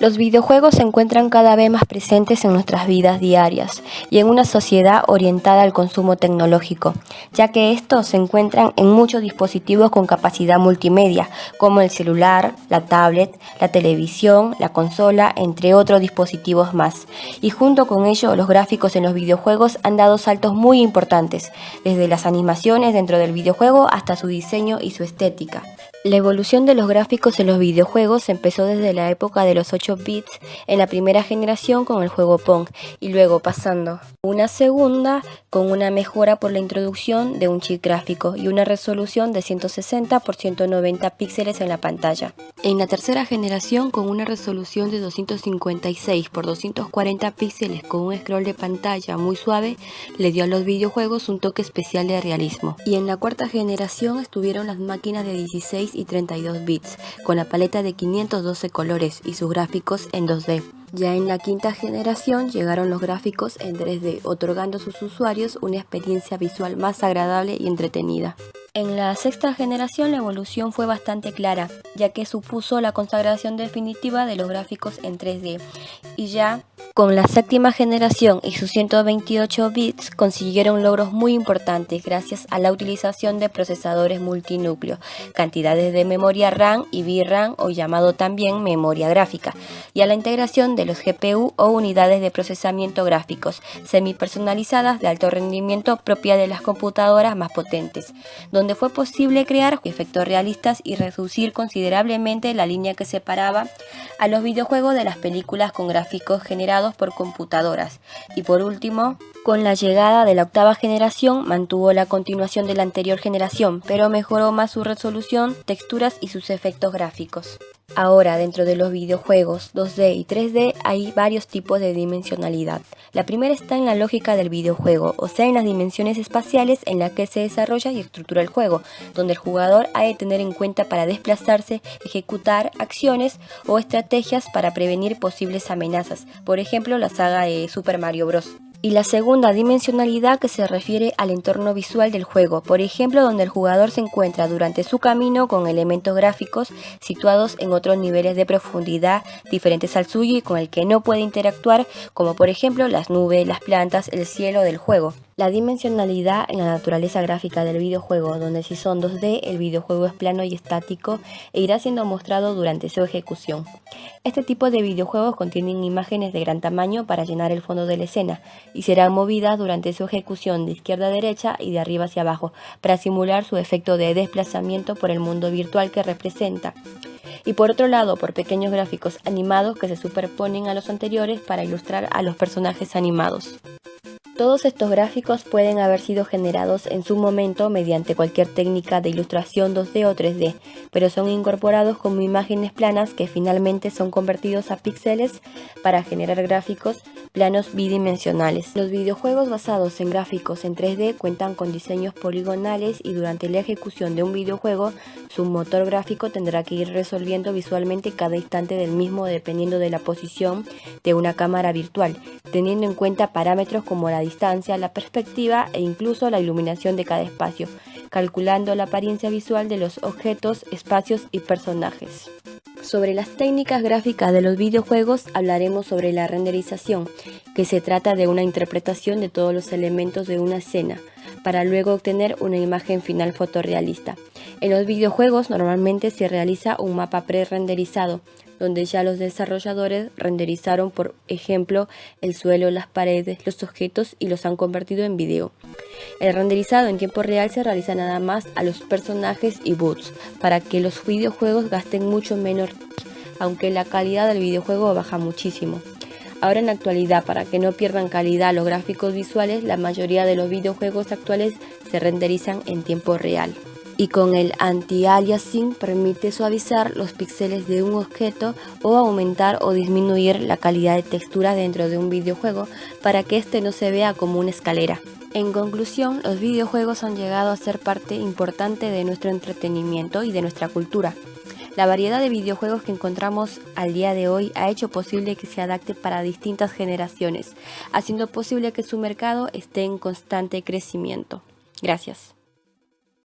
Los videojuegos se encuentran cada vez más presentes en nuestras vidas diarias y en una sociedad orientada al consumo tecnológico, ya que estos se encuentran en muchos dispositivos con capacidad multimedia, como el celular, la tablet, la televisión, la consola, entre otros dispositivos más. Y junto con ello, los gráficos en los videojuegos han dado saltos muy importantes, desde las animaciones dentro del videojuego hasta su diseño y su estética. La evolución de los gráficos en los videojuegos empezó desde la época de los 8 bits en la primera generación con el juego Pong y luego pasando a una segunda con una mejora por la introducción de un chip gráfico y una resolución de 160 por 190 píxeles en la pantalla. En la tercera generación con una resolución de 256 por 240 píxeles con un scroll de pantalla muy suave le dio a los videojuegos un toque especial de realismo. Y en la cuarta generación estuvieron las máquinas de 16 y 32 bits, con la paleta de 512 colores y sus gráficos en 2D. Ya en la quinta generación llegaron los gráficos en 3D, otorgando a sus usuarios una experiencia visual más agradable y entretenida. En la sexta generación la evolución fue bastante clara, ya que supuso la consagración definitiva de los gráficos en 3D, y ya con la séptima generación y sus 128 bits consiguieron logros muy importantes gracias a la utilización de procesadores multinúcleo, cantidades de memoria RAM y VRAM o llamado también memoria gráfica, y a la integración de los GPU o unidades de procesamiento gráficos semipersonalizadas de alto rendimiento propia de las computadoras más potentes, donde fue posible crear efectos realistas y reducir considerablemente la línea que separaba a los videojuegos de las películas con gráficos generados por computadoras. Y por último, con la llegada de la octava generación mantuvo la continuación de la anterior generación, pero mejoró más su resolución, texturas y sus efectos gráficos. Ahora, dentro de los videojuegos 2D y 3D hay varios tipos de dimensionalidad. La primera está en la lógica del videojuego, o sea en las dimensiones espaciales en las que se desarrolla y estructura el juego, donde el jugador ha de tener en cuenta para desplazarse, ejecutar acciones o estrategias para prevenir posibles amenazas, por ejemplo la saga de Super Mario Bros. Y la segunda dimensionalidad que se refiere al entorno visual del juego, por ejemplo donde el jugador se encuentra durante su camino con elementos gráficos situados en otros niveles de profundidad diferentes al suyo y con el que no puede interactuar, como por ejemplo las nubes, las plantas, el cielo del juego. La dimensionalidad en la naturaleza gráfica del videojuego, donde si son 2D, el videojuego es plano y estático e irá siendo mostrado durante su ejecución. Este tipo de videojuegos contienen imágenes de gran tamaño para llenar el fondo de la escena y serán movidas durante su ejecución de izquierda a derecha y de arriba hacia abajo para simular su efecto de desplazamiento por el mundo virtual que representa. Y por otro lado, por pequeños gráficos animados que se superponen a los anteriores para ilustrar a los personajes animados. Todos estos gráficos pueden haber sido generados en su momento mediante cualquier técnica de ilustración 2D o 3D, pero son incorporados como imágenes planas que finalmente son convertidos a píxeles para generar gráficos planos bidimensionales. Los videojuegos basados en gráficos en 3D cuentan con diseños poligonales y durante la ejecución de un videojuego, su motor gráfico tendrá que ir resolviendo visualmente cada instante del mismo dependiendo de la posición de una cámara virtual, teniendo en cuenta parámetros como la distancia, la perspectiva e incluso la iluminación de cada espacio, calculando la apariencia visual de los objetos, espacios y personajes. Sobre las técnicas gráficas de los videojuegos hablaremos sobre la renderización, que se trata de una interpretación de todos los elementos de una escena, para luego obtener una imagen final fotorrealista. En los videojuegos normalmente se realiza un mapa pre-renderizado, donde ya los desarrolladores renderizaron, por ejemplo, el suelo, las paredes, los objetos y los han convertido en video. El renderizado en tiempo real se realiza nada más a los personajes y boots, para que los videojuegos gasten mucho menos, aunque la calidad del videojuego baja muchísimo. Ahora en la actualidad, para que no pierdan calidad los gráficos visuales, la mayoría de los videojuegos actuales se renderizan en tiempo real. Y con el anti-aliasing permite suavizar los píxeles de un objeto o aumentar o disminuir la calidad de textura dentro de un videojuego para que este no se vea como una escalera. En conclusión, los videojuegos han llegado a ser parte importante de nuestro entretenimiento y de nuestra cultura. La variedad de videojuegos que encontramos al día de hoy ha hecho posible que se adapte para distintas generaciones, haciendo posible que su mercado esté en constante crecimiento. Gracias.